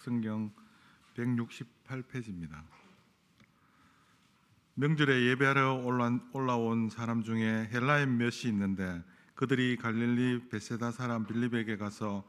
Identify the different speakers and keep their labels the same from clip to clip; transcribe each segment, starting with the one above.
Speaker 1: 성경 168페이지입니다. 명절에 예배하러 올라온 사람 중에 헬라인 몇이 있는데 그들이 갈릴리 베세다 사람 빌립에게 가서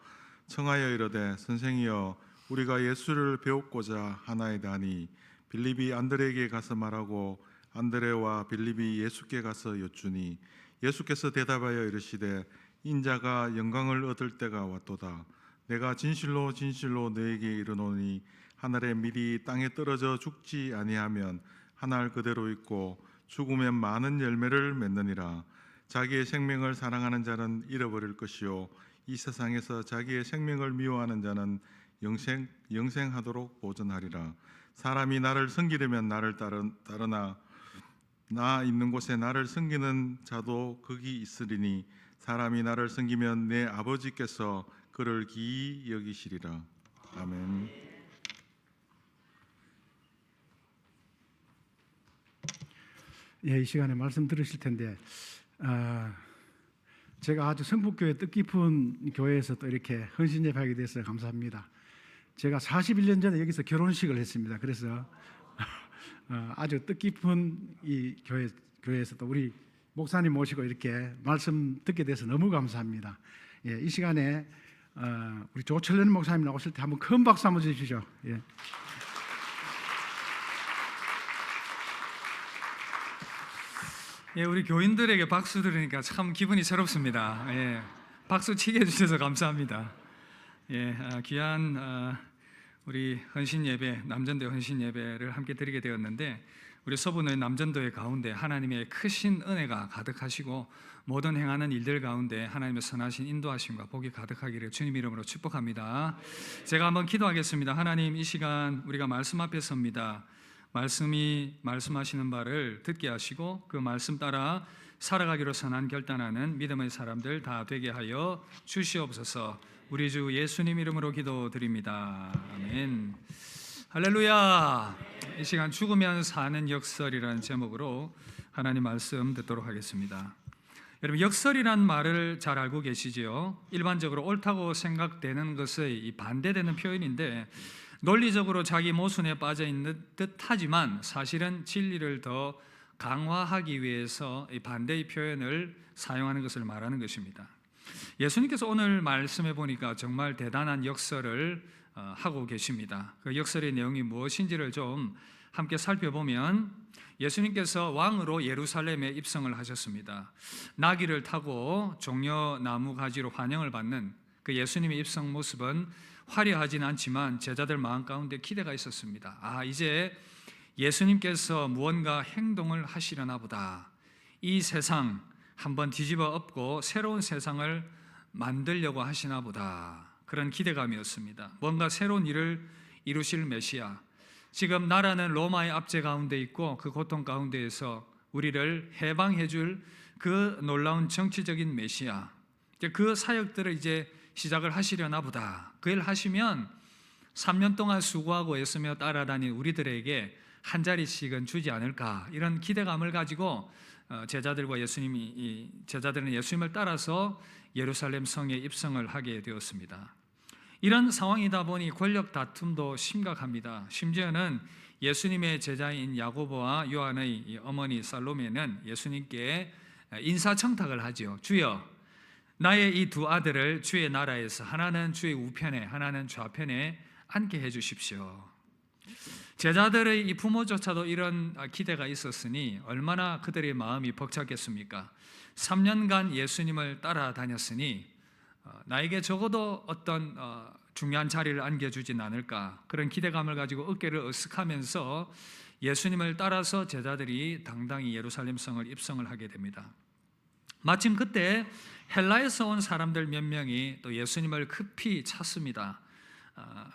Speaker 1: 청하여 이르되 선생이여 우리가 예수를 배우고자 하나이다 하니 빌립이 안드레에게 가서 말하고 안드레와 빌립이 예수께 가서 여쭈니 예수께서 대답하여 이르시되 인자가 영광을 얻을 때가 왔도다. 내가 진실로 진실로 너에게 이르노니 하늘의 밀이 땅에 떨어져 죽지 아니하면 하늘 그대로 있고 죽으면 많은 열매를 맺느니라. 자기의 생명을 사랑하는 자는 잃어버릴 것이요 이 세상에서 자기의 생명을 미워하는 자는 영생하도록 보존하리라. 사람이 나를 섬기려면 나를 따르나 나 있는 곳에 나를 섬기는 자도 거기 있으리니 사람이 나를 섬기면 내 아버지께서 그를 기이 여기시리라. 아멘.
Speaker 2: 이 시간에 말씀 들으실 텐데 제가 아주 성북교회 뜻깊은 교회에서 또 이렇게 헌신 예배하게 돼서 감사합니다. 제가 41년 전에 여기서 결혼식을 했습니다. 그래서 아주 뜻깊은 이 교회에서 또 우리 목사님 모시고 이렇게 말씀 듣게 돼서 너무 감사합니다. 이 시간에 우리 조철련 목사님 나오실 때 한번 큰 박수 한번 주시죠.
Speaker 3: 우리 교인들에게 박수 들으니까 참 기분이 새롭습니다. 박수 치게 해주셔서 감사합니다. 귀한 우리 헌신 예배, 남전도의 헌신 예배를 함께 드리게 되었는데 우리 서부는 남전도의 가운데 하나님의 크신 은혜가 가득하시고 모든 행하는 일들 가운데 하나님의 선하신 인도하심과 복이 가득하기를 주님 이름으로 축복합니다. 제가 한번 기도하겠습니다. 하나님, 이 시간 우리가 말씀 앞에 섭니다. 말씀이 말씀하시는 바를 듣게 하시고 그 말씀 따라 살아가기로 선한 결단하는 믿음의 사람들 다 되게 하여 주시옵소서. 우리 주 예수님 이름으로 기도드립니다. 아멘. 할렐루야. 이 시간 죽으면 사는 역설이라는 제목으로 하나님 말씀 듣도록 하겠습니다. 여러분, 역설이란 말을 잘 알고 계시지요? 일반적으로 옳다고 생각되는 것의 이 반대되는 표현인데 논리적으로 자기 모순에 빠져 있는 듯하지만 사실은 진리를 더 강화하기 위해서 이 반대의 표현을 사용하는 것을 말하는 것입니다. 예수님께서 오늘 말씀해 보니까 정말 대단한 역설을 하고 계십니다. 그 역설의 내용이 무엇인지를 좀 함께 살펴보면 예수님께서 왕으로 예루살렘에 입성을 하셨습니다. 나귀를 타고 종려나무 가지로 환영을 받는 그 예수님의 입성 모습은 화려하진 않지만 제자들 마음 가운데 기대가 있었습니다. 이제 예수님께서 무언가 행동을 하시려나 보다. 이 세상 한번 뒤집어 엎고 새로운 세상을 만들려고 하시나 보다. 그런 기대감이었습니다. 뭔가 새로운 일을 이루실 메시아. 지금 나라는 로마의 압제 가운데 있고 그 고통 가운데에서 우리를 해방해 줄 그 놀라운 정치적인 메시아. 그 사역들을 이제 시작을 하시려나 보다. 그 일 하시면 3년 동안 수고하고 애쓰며 따라다닌 우리들에게 한 자리씩은 주지 않을까, 이런 기대감을 가지고 제자들은 예수님을 따라서 예루살렘 성에 입성을 하게 되었습니다. 이런 상황이다 보니 권력 다툼도 심각합니다. 심지어는 예수님의 제자인 야고보와 요한의 어머니 살로메는 예수님께 인사청탁을 하지요. 주여, 나의 이 두 아들을 주의 나라에서 하나는 주의 우편에 하나는 좌편에 앉게 해주십시오. 제자들의 이 부모조차도 이런 기대가 있었으니 얼마나 그들의 마음이 벅찼겠습니까? 3년간 예수님을 따라다녔으니 나에게 적어도 어떤 중요한 자리를 안겨주진 않을까, 그런 기대감을 가지고 어깨를 으쓱하면서 예수님을 따라서 제자들이 당당히 예루살렘 성을 입성을 하게 됩니다. 마침 그때 헬라에서 온 사람들 몇 명이 또 예수님을 급히 찾습니다.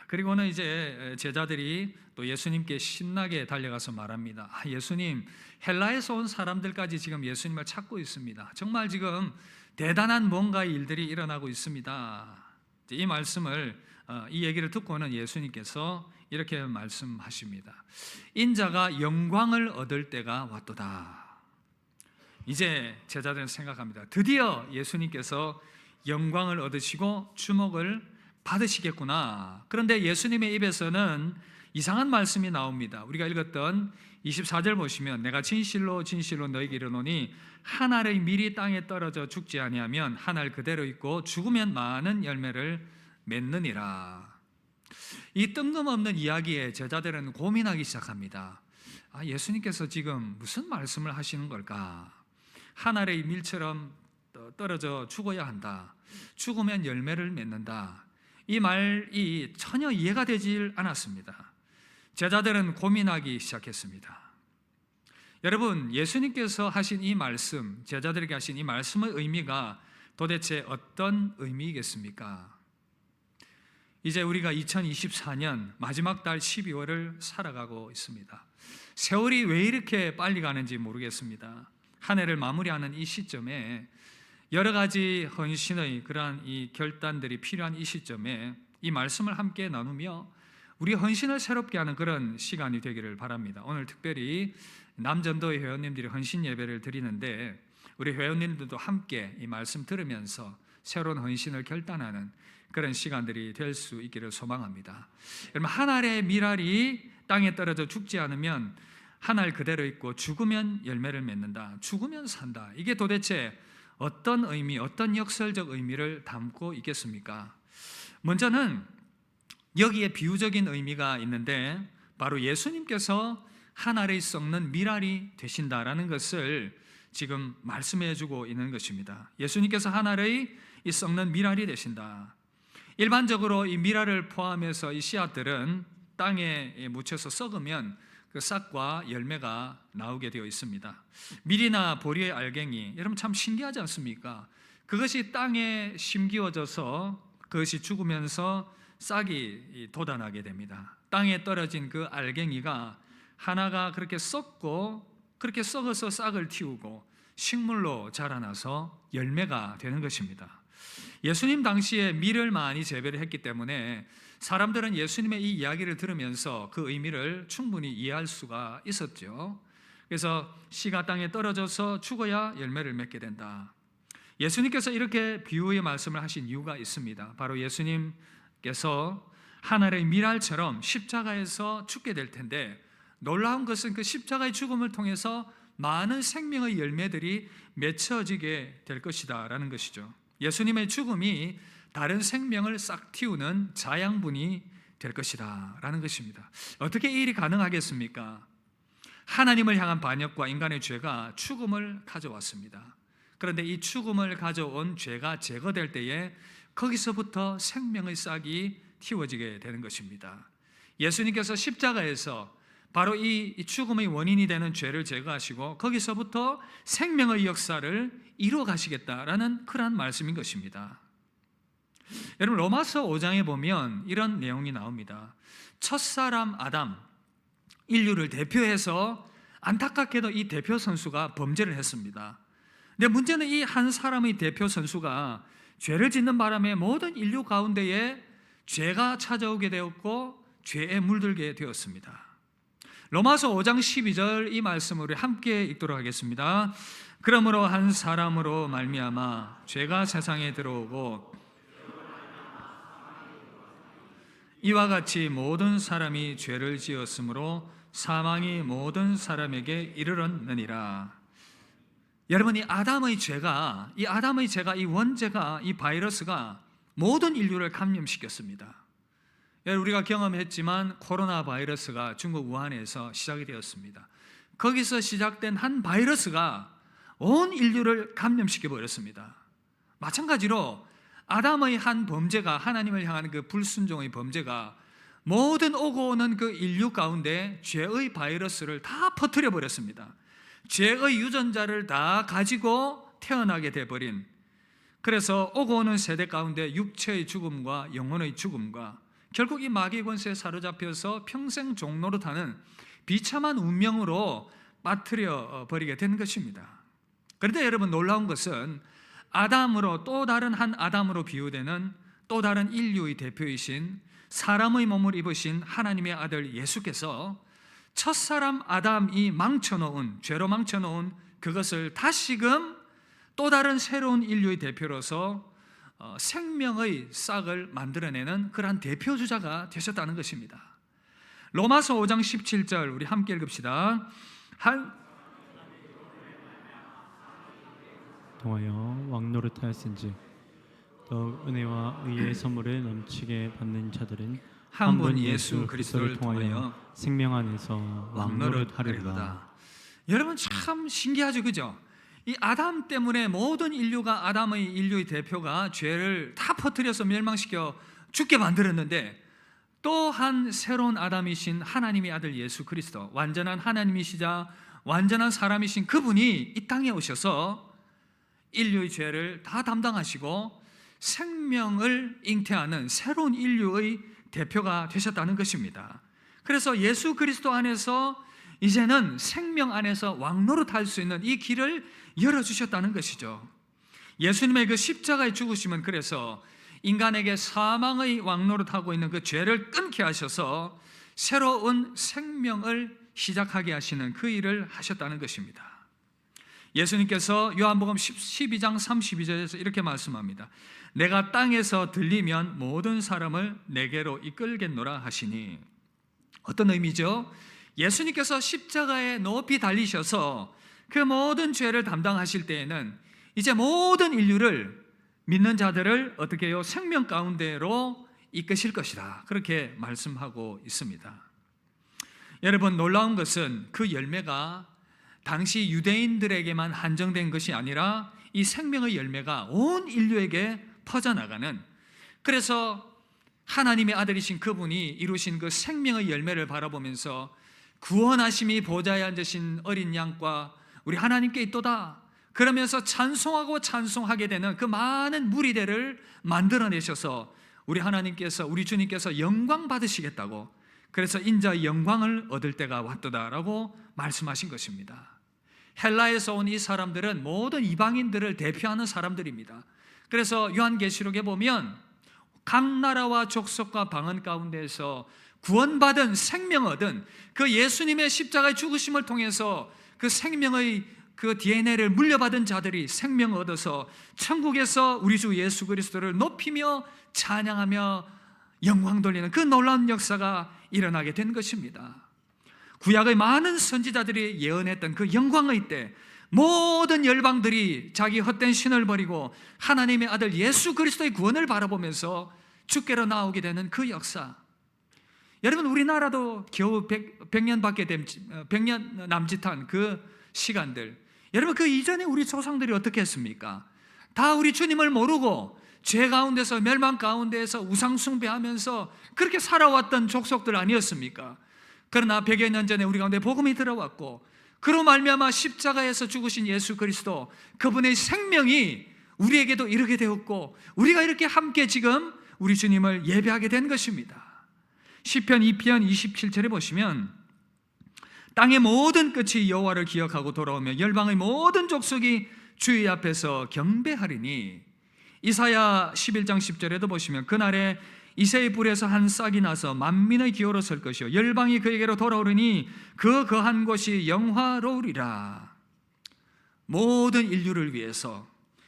Speaker 3: 그리고는 이제 제자들이 또 예수님께 신나게 달려가서 말합니다. 예수님, 헬라에서 온 사람들까지 지금 예수님을 찾고 있습니다. 정말 지금 대단한 뭔가의 일들이 일어나고 있습니다. 이 말씀을 이 얘기를 듣고는 예수님께서 이렇게 말씀하십니다. 인자가 영광을 얻을 때가 왔도다. 이제 제자들은 생각합니다. 드디어 예수님께서 영광을 얻으시고 주목을 받으시겠구나. 그런데 예수님의 입에서는 이상한 말씀이 나옵니다. 우리가 읽었던 24절 보시면 내가 진실로 진실로 너희에게 이르노니 한 알의 밀이 땅에 떨어져 죽지 아니하면 한 알 그대로 있고 죽으면 많은 열매를 맺느니라. 이 뜬금없는 이야기에 제자들은 고민하기 시작합니다. 예수님께서 지금 무슨 말씀을 하시는 걸까? 한 알의 밀처럼 떨어져 죽어야 한다. 죽으면 열매를 맺는다. 이 말이 전혀 이해가 되질 않았습니다. 제자들은 고민하기 시작했습니다. 여러분, 예수님께서 하신 이 말씀, 제자들에게 하신 이 말씀의 의미가 도대체 어떤 의미이겠습니까? 이제 우리가 2024년 마지막 달 12월을 살아가고 있습니다. 세월이 왜 이렇게 빨리 가는지 모르겠습니다. 한 해를 마무리하는 이 시점에 여러 가지 헌신의 그러한 이 결단들이 필요한 이 시점에 이 말씀을 함께 나누며 우리 헌신을 새롭게 하는 그런 시간이 되기를 바랍니다. 오늘 특별히 남전도의 회원님들이 헌신 예배를 드리는데 우리 회원님들도 함께 이 말씀 들으면서 새로운 헌신을 결단하는 그런 시간들이 될 수 있기를 소망합니다. 여러분, 한 알의 밀알이 땅에 떨어져 죽지 않으면 한 알 그대로 있고 죽으면 열매를 맺는다. 죽으면 산다. 이게 도대체 어떤 의미, 어떤 역설적 의미를 담고 있겠습니까? 먼저는 여기에 비유적인 의미가 있는데 바로 예수님께서 한 알에 썩는 밀알이 되신다라는 것을 지금 말씀해 주고 있는 것입니다. 예수님께서 한 알의 이 썩는 밀알이 되신다. 일반적으로 이 밀알을 포함해서 이 씨앗들은 땅에 묻혀서 썩으면 그 싹과 열매가 나오게 되어 있습니다. 밀이나 보리의 알갱이, 여러분 참 신기하지 않습니까? 그것이 땅에 심기워져서 그것이 죽으면서 싹이 돋아나게 됩니다. 땅에 떨어진 그 알갱이가 하나가 그렇게 썩고 그렇게 썩어서 싹을 틔우고 식물로 자라나서 열매가 되는 것입니다. 예수님 당시에 밀을 많이 재배를 했기 때문에 사람들은 예수님의 이 이야기를 들으면서 그 의미를 충분히 이해할 수가 있었죠. 그래서 씨가 땅에 떨어져서 죽어야 열매를 맺게 된다. 예수님께서 이렇게 비유의 말씀을 하신 이유가 있습니다. 바로 예수님께서 하늘의 밀알처럼 십자가에서 죽게 될 텐데 놀라운 것은 그 십자가의 죽음을 통해서 많은 생명의 열매들이 맺혀지게 될 것이다 라는 것이죠. 예수님의 죽음이 다른 생명을 싹 틔우는 자양분이 될 것이다 라는 것입니다. 어떻게 이 일이 가능하겠습니까? 하나님을 향한 반역과 인간의 죄가 죽음을 가져왔습니다. 그런데 이 죽음을 가져온 죄가 제거될 때에 거기서부터 생명의 싹이 틔워지게 되는 것입니다. 예수님께서 십자가에서 바로 이 죽음의 원인이 되는 죄를 제거하시고 거기서부터 생명의 역사를 이루어 가시겠다라는 그러한 말씀인 것입니다. 여러분, 로마서 5장에 보면 이런 내용이 나옵니다. 첫사람 아담, 인류를 대표해서 안타깝게도 이 대표 선수가 범죄를 했습니다. 근데 문제는 이 한 사람의 대표 선수가 죄를 짓는 바람에 모든 인류 가운데에 죄가 찾아오게 되었고 죄에 물들게 되었습니다. 로마서 5장 12절 이 말씀을 우리 함께 읽도록 하겠습니다. 그러므로 한 사람으로 말미암아 죄가 세상에 들어오고 이와 같이 모든 사람이 죄를 지었으므로 사망이 모든 사람에게 이르렀느니라. 여러분, 이 아담의 죄가, 이 원죄가, 이 바이러스가 모든 인류를 감염시켰습니다. 우리가 경험했지만 코로나 바이러스가 중국 우한에서 시작이 되었습니다. 거기서 시작된 한 바이러스가 온 인류를 감염시켜 버렸습니다. 마찬가지로 아담의 한 범죄가, 하나님을 향하는 그 불순종의 범죄가 모든 오고 오는 그 인류 가운데 죄의 바이러스를 다 퍼뜨려 버렸습니다. 죄의 유전자를 다 가지고 태어나게 돼버린, 그래서 오고 오는 세대 가운데 육체의 죽음과 영혼의 죽음과 결국 이 마귀 권세에 사로잡혀서 평생 종로로 타는 비참한 운명으로 빠뜨려 버리게 된 것입니다. 그런데 여러분, 놀라운 것은 아담으로, 또 다른 한 아담으로 비유되는 또 다른 인류의 대표이신 사람의 몸을 입으신 하나님의 아들 예수께서 첫사람 아담이 망쳐놓은, 죄로 망쳐놓은 그것을 다시금 또 다른 새로운 인류의 대표로서 생명의 싹을 만들어내는 그러한 대표주자가 되셨다는 것입니다. 로마서 5장 17절 우리 함께 읽읍시다.
Speaker 4: 통하여 왕노릇하였은지 더욱 은혜와 의의 선물을 넘치게 받는 자들은
Speaker 3: 한 분 예수 그리스도를 통하여
Speaker 4: 생명 안에서 왕노릇하리로다.
Speaker 3: 왕노릇하리로다. 여러분 참 신기하죠, 그죠? 이 아담 때문에 모든 인류가 아담의 인류의 대표가 죄를 다 퍼뜨려서 멸망시켜 죽게 만들었는데 또 한 새로운 아담이신 하나님의 아들 예수 그리스도, 완전한 하나님이시자 완전한 사람이신 그분이 이 땅에 오셔서 인류의 죄를 다 담당하시고 생명을 잉태하는 새로운 인류의 대표가 되셨다는 것입니다. 그래서 예수 그리스도 안에서 이제는 생명 안에서 왕노릇할 수 있는 이 길을 열어주셨다는 것이죠. 예수님의 그 십자가의 죽으심은 그래서 인간에게 사망의 왕노릇하고 있는 그 죄를 끊게 하셔서 새로운 생명을 시작하게 하시는 그 일을 하셨다는 것입니다. 예수님께서 요한복음 12장 32절에서 이렇게 말씀합니다. 내가 땅에서 들리면 모든 사람을 내게로 이끌겠노라 하시니, 어떤 의미죠? 예수님께서 십자가에 높이 달리셔서 그 모든 죄를 담당하실 때에는 이제 모든 인류를, 믿는 자들을 어떻게 해요? 생명 가운데로 이끄실 것이다, 그렇게 말씀하고 있습니다. 여러분, 놀라운 것은 그 열매가 당시 유대인들에게만 한정된 것이 아니라 이 생명의 열매가 온 인류에게 퍼져나가는, 그래서 하나님의 아들이신 그분이 이루신 그 생명의 열매를 바라보면서 구원하심이 보좌에 앉으신 어린 양과 우리 하나님께 있도다 그러면서 찬송하고 찬송하게 되는 그 많은 무리대를 만들어내셔서 우리 하나님께서, 우리 주님께서 영광 받으시겠다고, 그래서 인자의 영광을 얻을 때가 왔도다라고 말씀하신 것입니다. 헬라에서 온 이 사람들은 모든 이방인들을 대표하는 사람들입니다. 그래서 요한계시록에 보면 각 나라와 족속과 방언 가운데에서 구원받은, 생명 얻은 그 예수님의 십자가의 죽으심을 통해서 그 생명의 그 DNA를 물려받은 자들이 생명 얻어서 천국에서 우리 주 예수 그리스도를 높이며 찬양하며 영광 돌리는 그 놀라운 역사가 일어나게 된 것입니다. 구약의 많은 선지자들이 예언했던 그 영광의 때 모든 열방들이 자기 헛된 신을 버리고 하나님의 아들 예수 그리스도의 구원을 바라보면서 주께로 나오게 되는 그 역사. 여러분, 우리나라도 겨우 100년 남짓한 그 시간들, 여러분 그 이전에 우리 조상들이 어떻게 했습니까? 다 우리 주님을 모르고 죄 가운데서, 멸망 가운데에서 우상 숭배하면서 그렇게 살아왔던 족속들 아니었습니까? 그러나 100여 년 전에 우리 가운데 복음이 들어왔고, 그로 말미암아 십자가에서 죽으신 예수 그리스도, 그분의 생명이 우리에게도 이르게 되었고 우리가 이렇게 함께 지금 우리 주님을 예배하게 된 것입니다. 시편 2편 27절에 보시면 땅의 모든 끝이 여호와를 기억하고 돌아오며 열방의 모든 족속이 주의 앞에서 경배하리니, 이사야 11장 10절에도 보시면 그날에 이새의 뿔에서 한 싹이 나서 만민의 기호로 설 것이요 열방이 그에게로 돌아오르니 그 거한 곳이 영화로우리라. 모든 인류를 위해서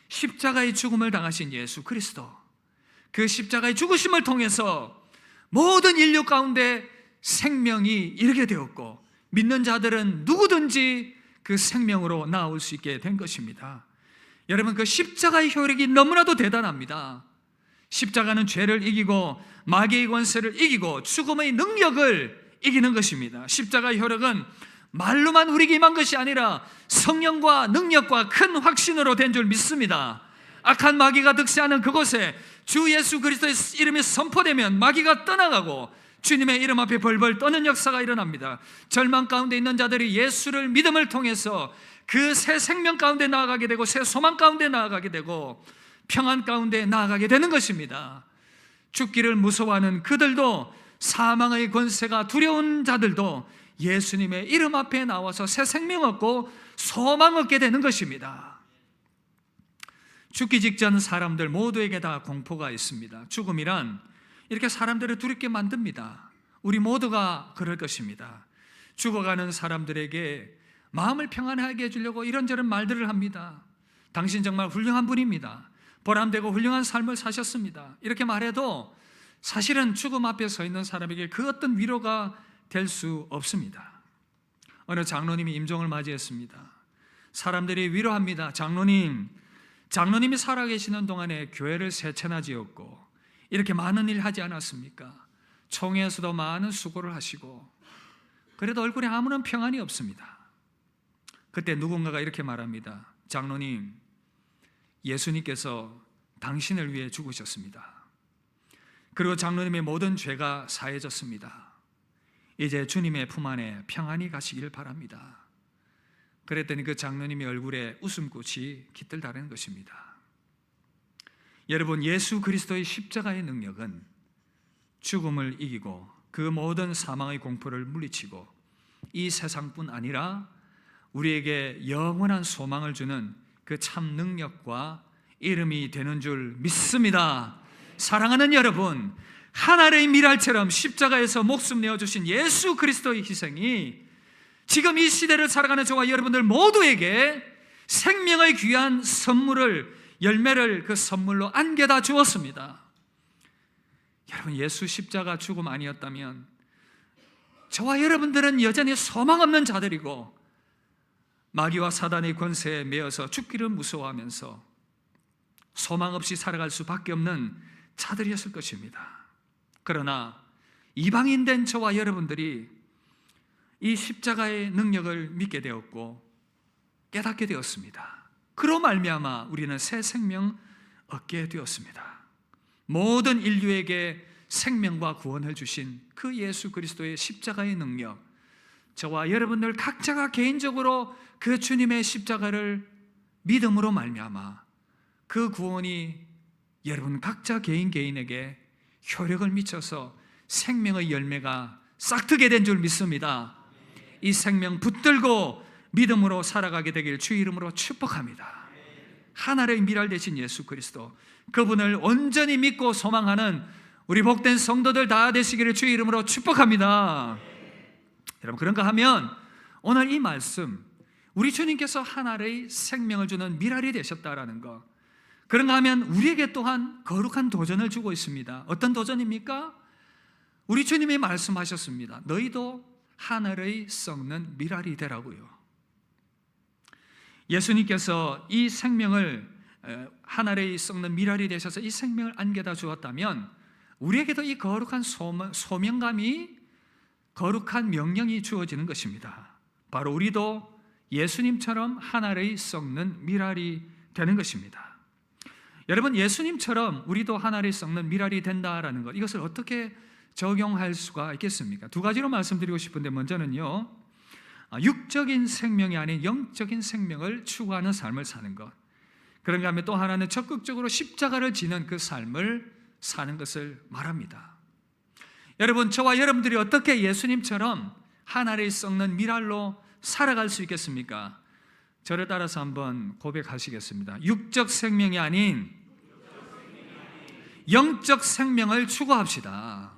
Speaker 3: 십자가의 죽음을 당하신 예수 그리스도, 그 십자가의 죽으심을 통해서 모든 인류 가운데 생명이 이르게 되었고 믿는 자들은 누구든지 그 생명으로 나올 수 있게 된 것입니다. 여러분, 그 십자가의 효력이 너무나도 대단합니다. 십자가는 죄를 이기고 마귀의 권세를 이기고 죽음의 능력을 이기는 것입니다. 십자가의 효력은 말로만 우리에게 임한 것이 아니라 성령과 능력과 큰 확신으로 된 줄 믿습니다. 악한 마귀가 득세하는 그곳에 주 예수 그리스도의 이름이 선포되면 마귀가 떠나가고 주님의 이름 앞에 벌벌 떠는 역사가 일어납니다. 절망 가운데 있는 자들이 예수를 믿음을 통해서 그 새 생명 가운데 나아가게 되고 새 소망 가운데 나아가게 되고 평안 가운데 나아가게 되는 것입니다. 죽기를 무서워하는 그들도, 사망의 권세가 두려운 자들도 예수님의 이름 앞에 나와서 새 생명 얻고 소망 얻게 되는 것입니다. 죽기 직전 사람들 모두에게 다 공포가 있습니다. 죽음이란 이렇게 사람들을 두렵게 만듭니다. 우리 모두가 그럴 것입니다. 죽어가는 사람들에게 마음을 평안하게 해주려고 이런저런 말들을 합니다. 당신 정말 훌륭한 분입니다. 보람되고 훌륭한 삶을 사셨습니다. 이렇게 말해도 사실은 죽음 앞에 서 있는 사람에게 그 어떤 위로가 될 수 없습니다. 어느 장로님이 임종을 맞이했습니다. 사람들이 위로합니다. 장로님이 살아계시는 동안에 교회를 세 채나 지었고 이렇게 많은 일 하지 않았습니까? 총회에서도 많은 수고를 하시고 그래도 얼굴에 아무런 평안이 없습니다. 그때 누군가가 이렇게 말합니다. 장로님, 예수님께서 당신을 위해 죽으셨습니다. 그리고 장로님의 모든 죄가 사해졌습니다. 이제 주님의 품 안에 평안히 가시길 바랍니다. 그랬더니 그 장로님의 얼굴에 웃음꽃이 깃들다는 것입니다. 여러분, 예수 그리스도의 십자가의 능력은 죽음을 이기고 그 모든 사망의 공포를 물리치고 이 세상뿐 아니라 우리에게 영원한 소망을 주는 그 참 능력과 이름이 되는 줄 믿습니다. 사랑하는 여러분, 하늘의 미랄처럼 십자가에서 목숨 내어주신 예수 그리스도의 희생이 지금 이 시대를 살아가는 저와 여러분들 모두에게 생명의 귀한 선물을, 열매를 그 선물로 안겨다 주었습니다. 여러분, 예수 십자가 죽음 아니었다면 저와 여러분들은 여전히 소망 없는 자들이고 마귀와 사단의 권세에 매여서 죽기를 무서워하면서 소망 없이 살아갈 수밖에 없는 자들이었을 것입니다. 그러나 이방인 된 저와 여러분들이 이 십자가의 능력을 믿게 되었고 깨닫게 되었습니다. 그로 말미암아 우리는 새 생명 얻게 되었습니다. 모든 인류에게 생명과 구원을 주신 그 예수 그리스도의 십자가의 능력, 저와 여러분들 각자가 개인적으로 그 주님의 십자가를 믿음으로 말미암아 그 구원이 여러분 각자 개인에게 효력을 미쳐서 생명의 열매가 싹트게 된 줄 믿습니다. 이 생명 붙들고 믿음으로 살아가게 되길 주의 이름으로 축복합니다. 하늘의 미랄 되신 예수 그리스도, 그분을 온전히 믿고 소망하는 우리 복된 성도들 다 되시기를 주의 이름으로 축복합니다. 여러분, 그런가 하면 오늘 이 말씀, 우리 주님께서 하늘의 생명을 주는 미랄이 되셨다라는 것, 그런가 하면 우리에게 또한 거룩한 도전을 주고 있습니다. 어떤 도전입니까? 우리 주님이 말씀하셨습니다. 너희도 하늘의 썩는 미랄이 되라고요. 예수님께서 이 생명을 하늘의 썩는 미랄이 되셔서 이 생명을 안겨다 주었다면 우리에게도 이 거룩한 소명감이, 거룩한 명령이 주어지는 것입니다. 바로 우리도 예수님처럼 하늘의 썩는 미랄이 되는 것입니다. 여러분, 예수님처럼 우리도 하늘의 썩는 미랄이 된다라는 것, 이것을 어떻게 적용할 수가 있겠습니까? 두 가지로 말씀드리고 싶은데, 먼저는요, 육적인 생명이 아닌 영적인 생명을 추구하는 삶을 사는 것, 그런가 하면 또 하나는 적극적으로 십자가를 지는 그 삶을 사는 것을 말합니다. 여러분, 저와 여러분들이 어떻게 예수님처럼 하늘의 썩는 미랄로 살아갈 수 있겠습니까? 저를 따라서 한번 고백하시겠습니다. 육적 생명이 아닌 영적 생명을 추구합시다.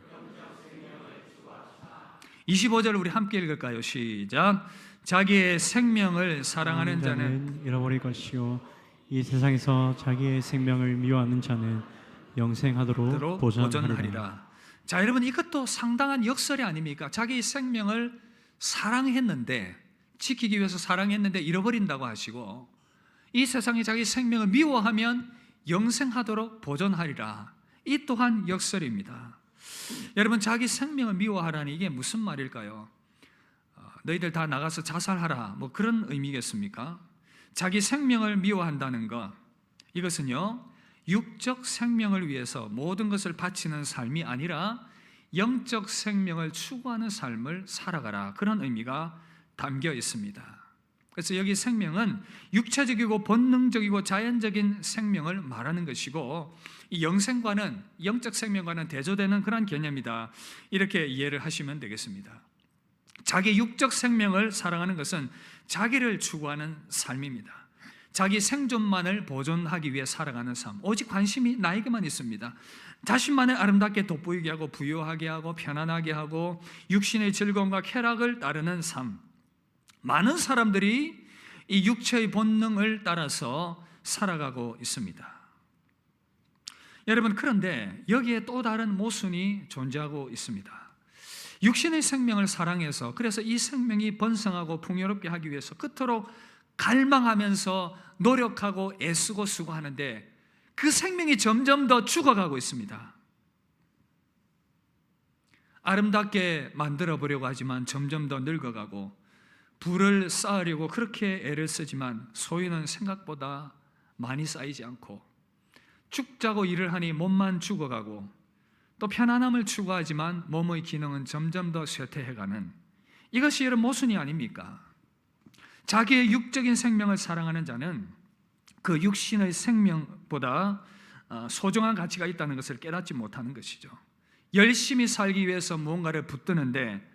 Speaker 3: 25절 우리 함께 읽을까요? 시작. 자기의 생명을 사랑하는 자는
Speaker 4: 잃어버릴 것이요 이 세상에서 자기의 생명을 미워하는 자는 영생하도록 보전하리라.
Speaker 3: 자, 여러분, 이것도 상당한 역설이 아닙니까? 자기 생명을 사랑했는데, 지키기 위해서 사랑했는데 잃어버린다고 하시고, 이 세상에 자기 생명을 미워하면 영생하도록 보존하리라. 이 또한 역설입니다. 여러분, 자기 생명을 미워하라니 이게 무슨 말일까요? 너희들 다 나가서 자살하라, 뭐 그런 의미겠습니까? 자기 생명을 미워한다는 것, 이것은요, 육적 생명을 위해서 모든 것을 바치는 삶이 아니라 영적 생명을 추구하는 삶을 살아가라, 그런 의미가 담겨 있습니다. 그래서 여기 생명은 육체적이고 본능적이고 자연적인 생명을 말하는 것이고, 이 영생과는, 영적 생명과는 대조되는 그런 개념이다, 이렇게 이해를 하시면 되겠습니다. 자기 육적 생명을 사랑하는 것은 자기를 추구하는 삶입니다. 자기 생존만을 보존하기 위해 살아가는 삶, 오직 관심이 나에게만 있습니다. 자신만을 아름답게 돋보이게 하고 부유하게 하고 편안하게 하고 육신의 즐거움과 쾌락을 따르는 삶, 많은 사람들이 이 육체의 본능을 따라서 살아가고 있습니다. 여러분, 그런데 여기에 또 다른 모순이 존재하고 있습니다. 육신의 생명을 사랑해서, 그래서 이 생명이 번성하고 풍요롭게 하기 위해서 그토록 갈망하면서 노력하고 애쓰고 수고하는데 그 생명이 점점 더 죽어가고 있습니다. 아름답게 만들어 보려고 하지만 점점 더 늙어가고, 부를 쌓으려고 그렇게 애를 쓰지만 소유는 생각보다 많이 쌓이지 않고, 죽자고 일을 하니 몸만 죽어가고, 또 편안함을 추구하지만 몸의 기능은 점점 더 쇠퇴해가는, 이것이 여러분 모순이 아닙니까? 자기의 육적인 생명을 사랑하는 자는 그 육신의 생명보다 소중한 가치가 있다는 것을 깨닫지 못하는 것이죠. 열심히 살기 위해서 무언가를 붙드는데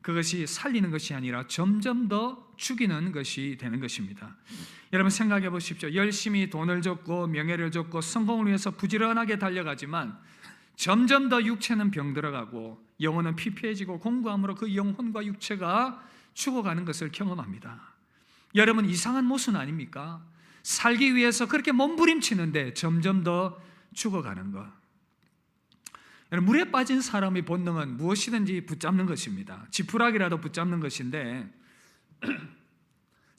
Speaker 3: 그것이 살리는 것이 아니라 점점 더 죽이는 것이 되는 것입니다. 여러분 생각해 보십시오. 열심히 돈을 줬고 명예를 줬고 성공을 위해서 부지런하게 달려가지만 점점 더 육체는 병들어가고 영혼은 피폐해지고 공고함으로 그 영혼과 육체가 죽어가는 것을 경험합니다. 여러분, 이상한 모순 아닙니까? 살기 위해서 그렇게 몸부림치는데 점점 더 죽어가는 것. 여러분, 물에 빠진 사람의 본능은 무엇이든지 붙잡는 것입니다. 지푸라기라도 붙잡는 것인데,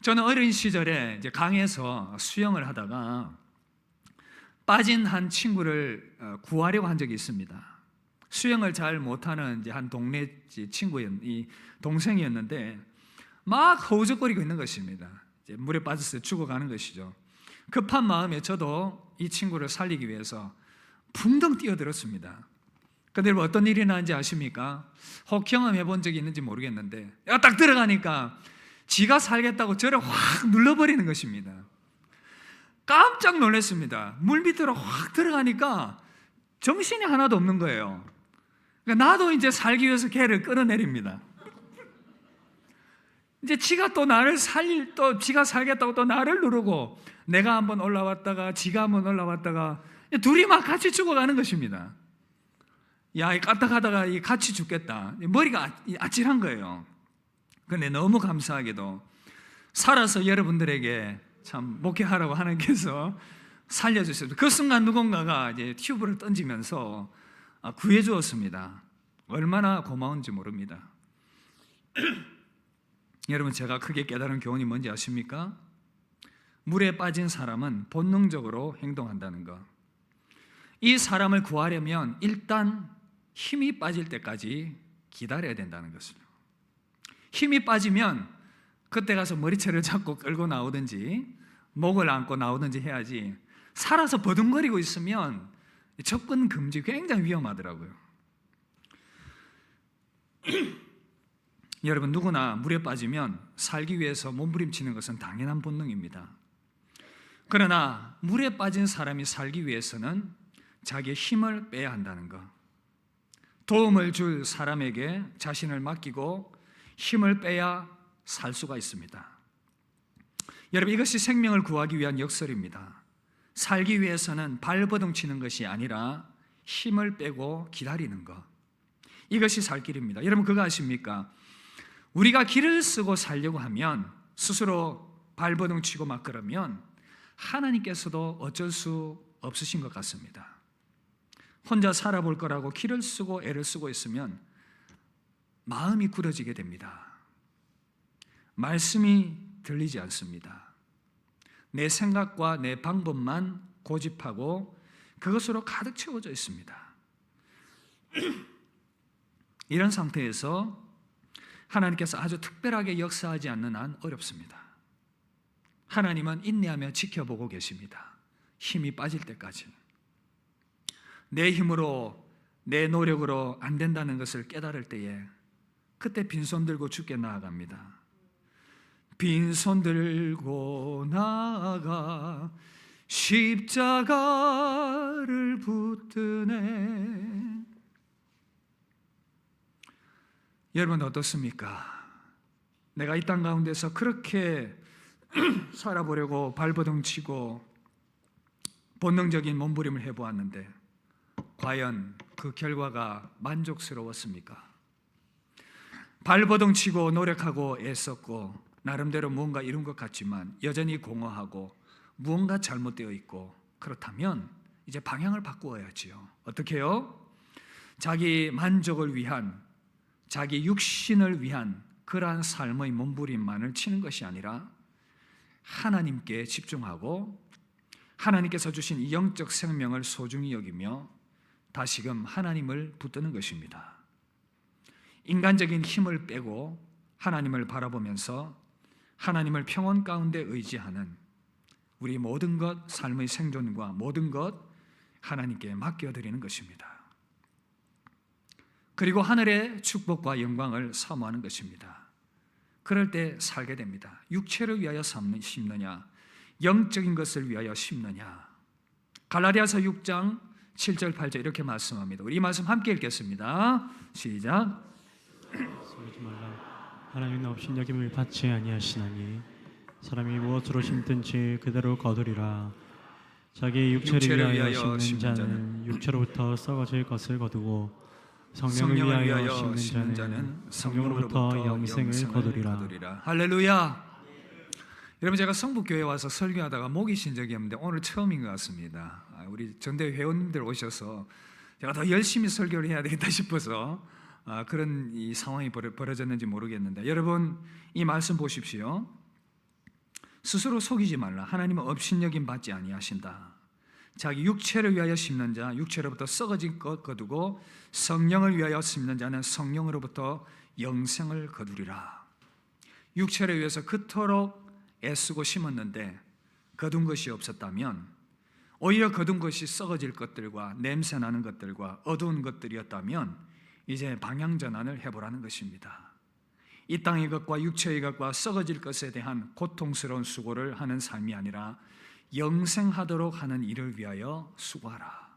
Speaker 3: 저는 어린 시절에 이제 강에서 수영을 하다가 빠진 한 친구를 구하려고 한 적이 있습니다. 수영을 잘 못하는 이제 한 동네 이 동생이었는데 막 허우적거리고 있는 것입니다. 이제 물에 빠져서 죽어가는 것이죠. 급한 마음에 저도 이 친구를 살리기 위해서 붕덩 뛰어들었습니다. 근데 어떤 일이 나는지 아십니까? 혹 경험해 본 적이 있는지 모르겠는데 딱 들어가니까 지가 살겠다고 저를 확 눌러버리는 것입니다. 깜짝 놀랐습니다. 물 밑으로 확 들어가니까 정신이 하나도 없는 거예요. 그러니까 나도 이제 살기 위해서 걔를 끌어내립니다. 이제 지가 또 나를 또 지가 살겠다고 또 나를 누르고, 내가 한번 올라왔다가 지가 한번 올라왔다가 둘이 막 같이 죽어가는 것입니다. 야, 까딱하다가 같이 죽겠다. 머리가 아찔한 거예요. 그런데 너무 감사하게도 살아서 여러분들에게 참 목회하라고 하나님께서 살려주셨습니다. 그 순간 누군가가 이제 튜브를 던지면서 구해주었습니다. 얼마나 고마운지 모릅니다. 여러분, 제가 크게 깨달은 교훈이 뭔지 아십니까? 물에 빠진 사람은 본능적으로 행동한다는 것. 이 사람을 구하려면 일단 힘이 빠질 때까지 기다려야 된다는 것을. 힘이 빠지면 그때 가서 머리채를 잡고 끌고 나오든지 목을 안고 나오든지 해야지, 살아서 버둥거리고 있으면 접근 금지, 굉장히 위험하더라고요. 여러분, 누구나 물에 빠지면 살기 위해서 몸부림치는 것은 당연한 본능입니다. 그러나 물에 빠진 사람이 살기 위해서는 자기의 힘을 빼야 한다는 것. 도움을 줄 사람에게 자신을 맡기고 힘을 빼야 살 수가 있습니다. 여러분, 이것이 생명을 구하기 위한 역설입니다. 살기 위해서는 발버둥 치는 것이 아니라 힘을 빼고 기다리는 것. 이것이 살 길입니다. 여러분, 그거 아십니까? 우리가 길을 쓰고 살려고 하면, 스스로 발버둥 치고 막 그러면 하나님께서도 어쩔 수 없으신 것 같습니다. 혼자 살아볼 거라고 길을 쓰고 애를 쓰고 있으면 마음이 굳어지게 됩니다. 말씀이 들리지 않습니다. 내 생각과 내 방법만 고집하고 그것으로 가득 채워져 있습니다. 이런 상태에서 하나님께서 아주 특별하게 역사하지 않는 한 어렵습니다. 하나님은 인내하며 지켜보고 계십니다. 힘이 빠질 때까지. 내 힘으로, 내 노력으로 안 된다는 것을 깨달을 때에 그때 빈손 들고 주께 나아갑니다. 빈손 들고 나아가 십자가를 붙드네. 여러분, 어떻습니까? 내가 이 땅 가운데서 그렇게 살아보려고 발버둥 치고 본능적인 몸부림을 해보았는데 과연 그 결과가 만족스러웠습니까? 발버둥 치고 노력하고 애썼고 나름대로 무언가 이룬 것 같지만 여전히 공허하고 무언가 잘못되어 있고, 그렇다면 이제 방향을 바꾸어야지요. 어떻게요? 자기 만족을 위한, 자기 육신을 위한 그러한 삶의 몸부림만을 치는 것이 아니라 하나님께 집중하고 하나님께서 주신 이 영적 생명을 소중히 여기며 다시금 하나님을 붙드는 것입니다. 인간적인 힘을 빼고 하나님을 바라보면서 하나님을 평온 가운데 의지하는 우리 모든 것, 삶의 생존과 모든 것 하나님께 맡겨드리는 것입니다. 그리고 하늘의 축복과 영광을 사모하는 것입니다. 그럴 때 살게 됩니다. 육체를 위하여 심느냐, 영적인 것을 위하여 심느냐. 갈라디아서 6장 7절 8절 이렇게 말씀합니다. 우리 이 말씀 함께 읽겠습니다. 시작.
Speaker 4: 속이지 말라. 하나님은 없인 여김을 받지 아니하시나니 사람이 무엇으로 심든지 그대로 거두리라. 자기 육체를 위하여 심는 자는 육체로부터 썩어질 것을 거두고 성령을 위하여 심는 자는 성령으로부터 영생을 거두리라.
Speaker 3: 할렐루야. 여러분, 제가 성북교회 와서 설교하다가 목이 쉰 적이 없는데 오늘 처음인 것 같습니다. 우리 전대 회원님들 오셔서 제가 더 열심히 설교를 해야 되겠다 싶어서 그런 이 상황이 벌어졌는지 모르겠는데, 여러분 이 말씀 보십시오. 스스로 속이지 말라. 하나님은 업신여김 받지 아니하신다. 자기 육체를 위하여 심는 자 육체로부터 썩어진 것 거두고 성령을 위하여 심는 자는 성령으로부터 영생을 거두리라. 육체를 위해서 그토록 애쓰고 심었는데 거둔 것이 없었다면, 오히려 거둔 것이 썩어질 것들과 냄새나는 것들과 어두운 것들이었다면 이제 방향전환을 해보라는 것입니다. 이 땅의 것과 육체의 것과 썩어질 것에 대한 고통스러운 수고를 하는 삶이 아니라 영생하도록 하는 일을 위하여 수고하라.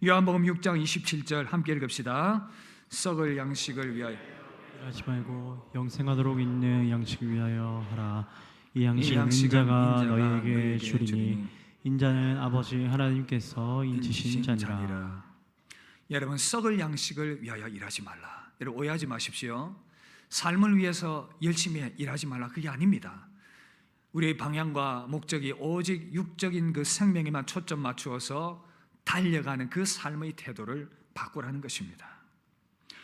Speaker 3: 요한복음 6장 27절 함께 읽읍시다. 썩을 양식을 위하여
Speaker 4: 하지 말고 영생하도록 있는 양식을 위하여 하라. 이 양식은 인자가 너희에게 주리니 인자는 아버지 하나님께서 인치신 자니라.
Speaker 3: 여러분, 썩을 양식을 위하여 일하지 말라. 여러분, 오해하지 마십시오. 삶을 위해서 열심히 일하지 말라, 그게 아닙니다. 우리의 방향과 목적이 오직 육적인 그 생명에만 초점 맞추어서 달려가는 그 삶의 태도를 바꾸라는 것입니다.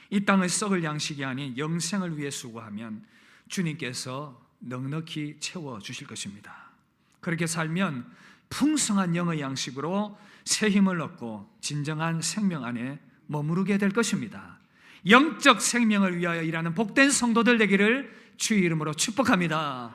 Speaker 3: 이 땅의 썩을 양식이 아닌 영생을 위해 수고하면 주님께서 넉넉히 채워주실 것입니다. 그렇게 살면 풍성한 영의 양식으로 새 힘을 얻고 진정한 생명 안에 머무르게 될 것입니다. 영적 생명을 위하여 일하는 복된 성도들 되기를 주의 이름으로 축복합니다.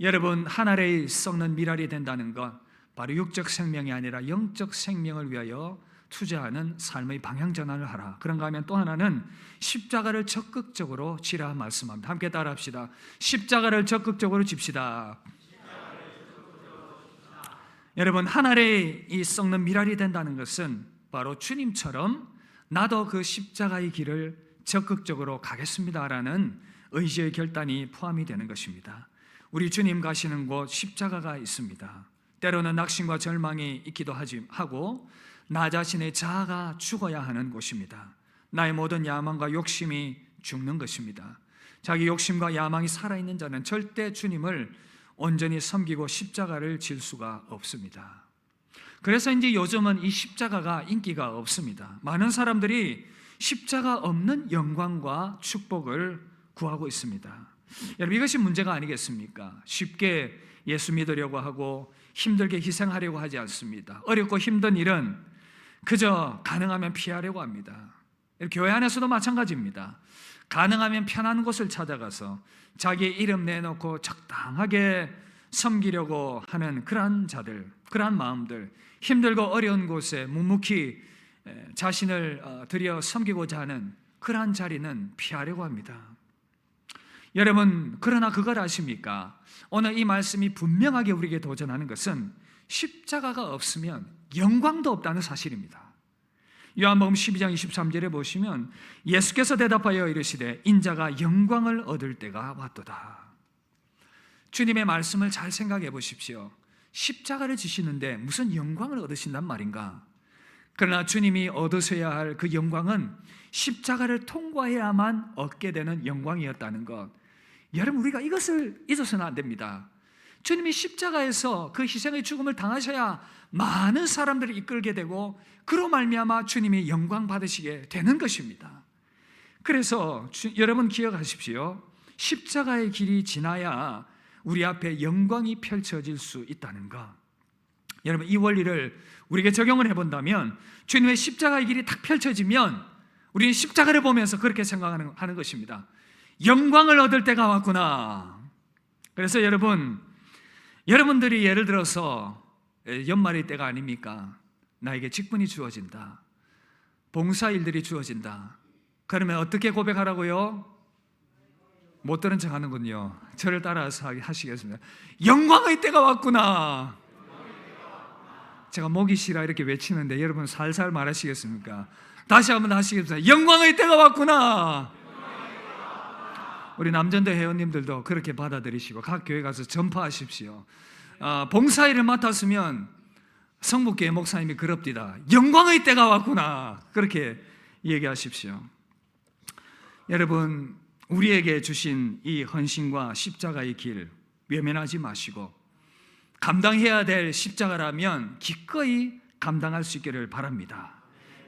Speaker 3: 여러분, 한 알의 썩는 밀알이 된다는 것, 바로 육적 생명이 아니라 영적 생명을 위하여 투자하는 삶의 방향 전환을 하라. 그런가 하면 또 하나는 십자가를 적극적으로 지라 말씀합니다. 함께 따라합시다. 십자가를 적극적으로 집시다. 여러분, 한 알의 이 썩는 밀알이 된다는 것은 바로 주님처럼 나도 그 십자가의 길을 적극적으로 가겠습니다라는 의지의 결단이 포함이 되는 것입니다. 우리 주님 가시는 곳 십자가가 있습니다. 때로는 낙심과 절망이 있기도 하고 나 자신의 자아가 죽어야 하는 곳입니다. 나의 모든 야망과 욕심이 죽는 것입니다. 자기 욕심과 야망이 살아있는 자는 절대 주님을 온전히 섬기고 십자가를 질 수가 없습니다. 그래서 이제 요즘은 이 십자가가 인기가 없습니다. 많은 사람들이 십자가 없는 영광과 축복을 구하고 있습니다. 여러분, 이것이 문제가 아니겠습니까? 쉽게 예수 믿으려고 하고 힘들게 희생하려고 하지 않습니다. 어렵고 힘든 일은 그저 가능하면 피하려고 합니다. 교회 안에서도 마찬가지입니다. 가능하면 편한 곳을 찾아가서 자기 이름 내놓고 적당하게 섬기려고 하는 그러한 자들, 그러한 마음들, 힘들고 어려운 곳에 묵묵히 자신을 들여 섬기고자 하는 그러한 자리는 피하려고 합니다. 여러분, 그러나 그걸 아십니까? 오늘 이 말씀이 분명하게 우리에게 도전하는 것은 십자가가 없으면 영광도 없다는 사실입니다. 요한복음 12장 23절에 보시면 예수께서 대답하여 이르시되 인자가 영광을 얻을 때가 왔도다. 주님의 말씀을 잘 생각해 보십시오. 십자가를 지시는데 무슨 영광을 얻으신단 말인가? 그러나 주님이 얻으셔야 할 그 영광은 십자가를 통과해야만 얻게 되는 영광이었다는 것, 여러분, 우리가 이것을 잊어서는 안 됩니다. 주님이 십자가에서 그 희생의 죽음을 당하셔야 많은 사람들을 이끌게 되고 그로 말미암아 주님이 영광 받으시게 되는 것입니다. 그래서 여러분 기억하십시오. 십자가의 길이 지나야 우리 앞에 영광이 펼쳐질 수 있다는 것. 여러분 이 원리를 우리에게 적용을 해본다면 주님의 십자가의 길이 딱 펼쳐지면 우리는 십자가를 보면서 그렇게 생각하는 것입니다. 영광을 얻을 때가 왔구나. 그래서 여러분들이 예를 들어서 연말의 때가 아닙니까? 나에게 직분이 주어진다. 봉사일들이 주어진다. 그러면 어떻게 고백하라고요? 못 들은 척 하는군요. 저를 따라서 하시겠습니다. 영광의 때가 왔구나. 제가 목이 쉬라 이렇게 외치는데 여러분 살살 말하시겠습니까? 다시 한번 하시겠습니다. 영광의 때가 왔구나. 우리 남전도 회원님들도 그렇게 받아들이시고 각 교회 가서 전파하십시오. 봉사일을 맡았으면 성북교회 목사님이 그럽디다. 영광의 때가 왔구나. 그렇게 얘기하십시오. 여러분 우리에게 주신 이 헌신과 십자가의 길 외면하지 마시고 감당해야 될 십자가라면 기꺼이 감당할 수 있기를 바랍니다.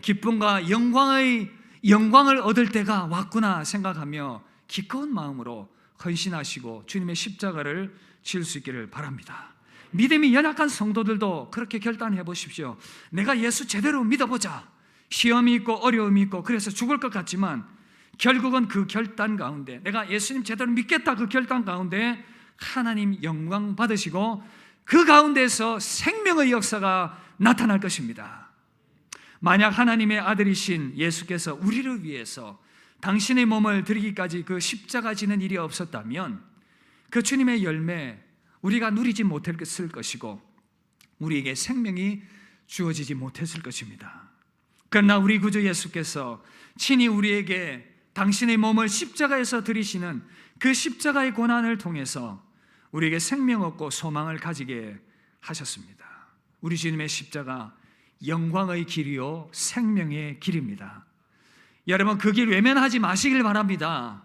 Speaker 3: 기쁨과 영광을 얻을 때가 왔구나 생각하며 기꺼운 마음으로 헌신하시고 주님의 십자가를 질 수 있기를 바랍니다. 믿음이 연약한 성도들도 그렇게 결단해 보십시오. 내가 예수 제대로 믿어보자. 시험이 있고 어려움이 있고 그래서 죽을 것 같지만 결국은 그 결단 가운데 내가 예수님 제대로 믿겠다 그 결단 가운데 하나님 영광 받으시고 그 가운데서 생명의 역사가 나타날 것입니다. 만약 하나님의 아들이신 예수께서 우리를 위해서 당신의 몸을 드리기까지 그 십자가 지는 일이 없었다면 그 주님의 열매 우리가 누리지 못했을 것이고 우리에게 생명이 주어지지 못했을 것입니다. 그러나 우리 구주 예수께서 친히 우리에게 당신의 몸을 십자가에서 드리시는 그 십자가의 고난을 통해서 우리에게 생명 얻고 소망을 가지게 하셨습니다. 우리 주님의 십자가 영광의 길이요 생명의 길입니다. 여러분 그 길 외면하지 마시길 바랍니다.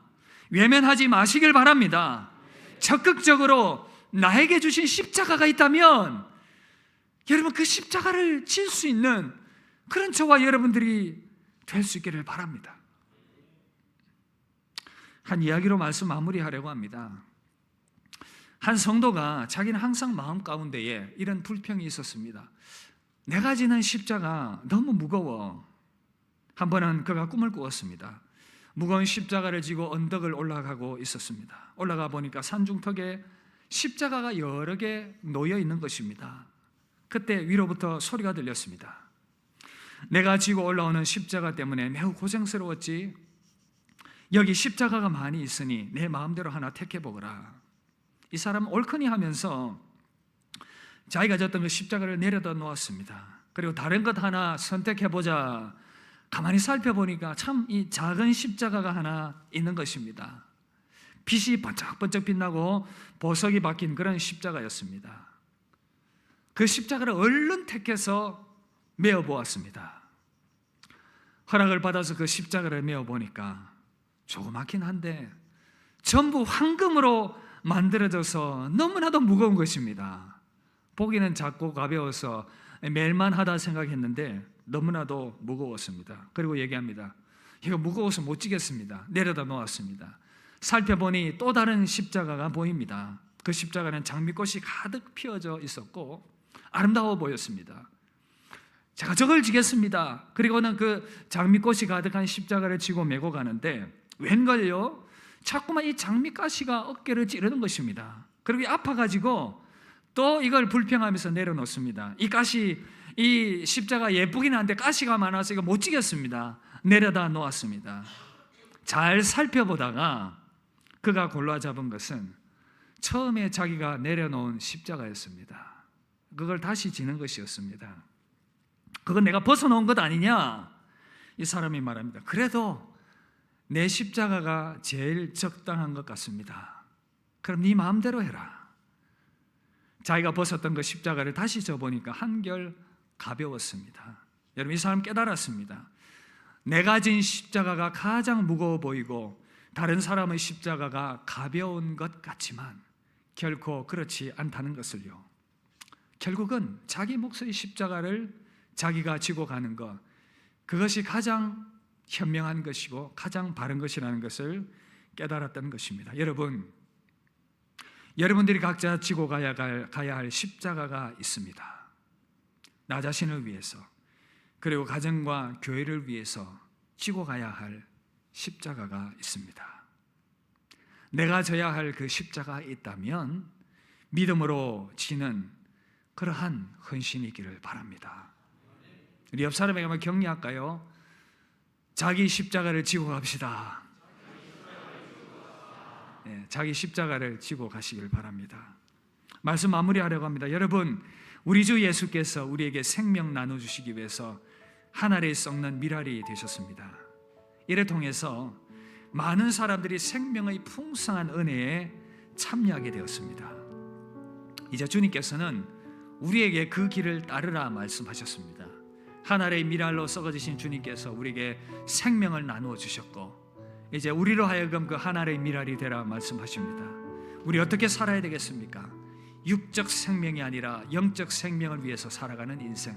Speaker 3: 외면하지 마시길 바랍니다. 적극적으로 나에게 주신 십자가가 있다면 여러분 그 십자가를 질 수 있는 그런 저와 여러분들이 될 수 있기를 바랍니다. 한 이야기로 말씀 마무리하려고 합니다. 한 성도가 자기는 항상 마음 가운데에 이런 불평이 있었습니다. 내가 지는 십자가 너무 무거워. 한 번은 그가 꿈을 꾸었습니다. 무거운 십자가를 지고 언덕을 올라가고 있었습니다. 올라가 보니까 산중턱에 십자가가 여러 개 놓여 있는 것입니다. 그때 위로부터 소리가 들렸습니다. 내가 지고 올라오는 십자가 때문에 매우 고생스러웠지. 여기 십자가가 많이 있으니 내 마음대로 하나 택해보거라. 이 사람은 옳거니 하면서 자기가 졌던 그 십자가를 내려다 놓았습니다. 그리고 다른 것 하나 선택해보자. 가만히 살펴보니까 참 이 작은 십자가가 하나 있는 것입니다. 빛이 번쩍번쩍 빛나고 보석이 박힌 그런 십자가였습니다. 그 십자가를 얼른 택해서 메어보았습니다. 허락을 받아서 그 십자가를 메어보니까 조그맣긴 한데 전부 황금으로 만들어져서 너무나도 무거운 것입니다. 보기는 작고 가벼워서 멜만하다 생각했는데 너무나도 무거웠습니다. 그리고 얘기합니다. 이거 무거워서 못 지겠습니다. 내려다 놓았습니다. 살펴보니 또 다른 십자가가 보입니다. 그 십자가는 장미꽃이 가득 피어져 있었고 아름다워 보였습니다. 제가 저걸 지겠습니다. 그리고는 그 장미꽃이 가득한 십자가를 지고 메고 가는데 웬걸요? 자꾸만 이 장미가시가 어깨를 찌르는 것입니다. 그리고 아파가지고 또 이걸 불평하면서 내려놓습니다. 이 십자가 예쁘긴 한데 가시가 많아서 이거 못 지겠습니다. 내려다 놓았습니다. 잘 살펴보다가 그가 골라 잡은 것은 처음에 자기가 내려놓은 십자가였습니다. 그걸 다시 지는 것이었습니다. 그건 내가 벗어놓은 것 아니냐? 이 사람이 말합니다. 그래도 내 십자가가 제일 적당한 것 같습니다. 그럼 네 마음대로 해라. 자기가 벗었던 그 십자가를 다시 져보니까 한결 가벼웠습니다. 여러분 이 사람 깨달았습니다. 내가 진 십자가가 가장 무거워 보이고 다른 사람의 십자가가 가벼운 것 같지만 결코 그렇지 않다는 것을요. 결국은 자기 몫의 십자가를 자기가 지고 가는 것, 그것이 가장 현명한 것이고 가장 바른 것이라는 것을 깨달았다는 것입니다. 여러분들이 각자 지고 가야 할 십자가가 있습니다. 나 자신을 위해서, 그리고 가정과 교회를 위해서 지고 가야 할 십자가가 있습니다. 내가 져야 할 그 십자가가 있다면 믿음으로 지는 그러한 헌신이 있기를 바랍니다. 우리 옆 사람에게 한번 격려할까요? 자기 십자가를 지고 갑시다. 네, 자기 십자가를 지고 가시길 바랍니다. 말씀 마무리하려고 합니다. 여러분, 우리 주 예수께서 우리에게 생명 나눠주시기 위해서 한 알에 썩는 밀알이 되셨습니다. 이를 통해서 많은 사람들이 생명의 풍성한 은혜에 참여하게 되었습니다. 이제 주님께서는 우리에게 그 길을 따르라 말씀하셨습니다. 한 알의 밀알로 썩어지신 주님께서 우리에게 생명을 나누어 주셨고, 이제 우리로 하여금 그 한 알의 밀알이 되라 말씀하십니다. 우리 어떻게 살아야 되겠습니까? 육적 생명이 아니라 영적 생명을 위해서 살아가는 인생,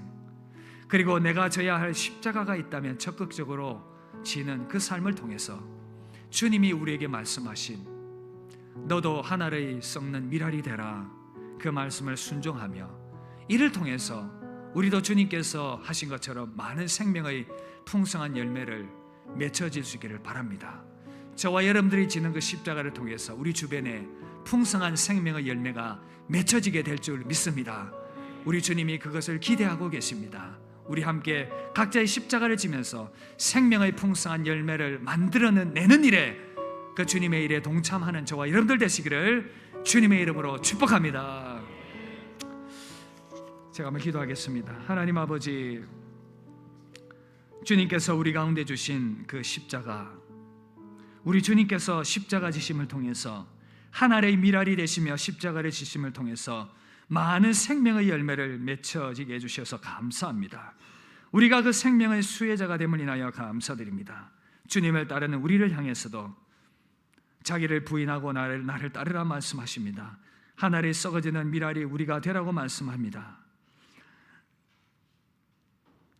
Speaker 3: 그리고 내가 져야 할 십자가가 있다면 적극적으로 지는 그 삶을 통해서 주님이 우리에게 말씀하신 너도 한 알의 썩는 밀알이 되라, 그 말씀을 순종하며 이를 통해서 우리도 주님께서 하신 것처럼 많은 생명의 풍성한 열매를 맺어질 수 있기를 바랍니다. 저와 여러분들이 지는 그 십자가를 통해서 우리 주변에 풍성한 생명의 열매가 맺혀지게 될 줄 믿습니다. 우리 주님이 그것을 기대하고 계십니다. 우리 함께 각자의 십자가를 지면서 생명의 풍성한 열매를 만들어내는 일에, 그 주님의 일에 동참하는 저와 여러분들 되시기를 주님의 이름으로 축복합니다. 제가 한번 기도하겠습니다. 하나님 아버지, 주님께서 우리 가운데 주신 그 십자가, 우리 주님께서 십자가 지심을 통해서 한 알의 밀알이 되시며 십자가를 지심을 통해서 많은 생명의 열매를 맺혀지게 해주셔서 감사합니다. 우리가 그 생명의 수혜자가 됨을 인하여 감사드립니다. 주님을 따르는 우리를 향해서도 자기를 부인하고 나를 따르라 말씀하십니다. 한 알이 썩어지는 밀알이 우리가 되라고 말씀합니다.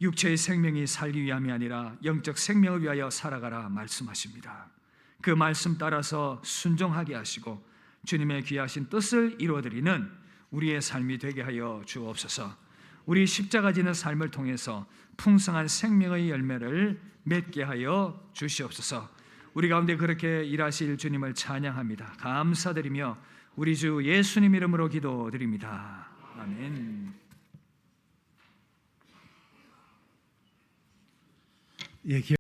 Speaker 3: 육체의 생명이 살기 위함이 아니라 영적 생명을 위하여 살아가라 말씀하십니다. 그 말씀 따라서 순종하게 하시고 주님의 귀하신 뜻을 이루어드리는 우리의 삶이 되게 하여 주옵소서. 우리 십자가 지는 삶을 통해서 풍성한 생명의 열매를 맺게 하여 주시옵소서. 우리 가운데 그렇게 일하실 주님을 찬양합니다. 감사드리며 우리 주 예수님 이름으로 기도드립니다. 아멘.
Speaker 2: 예,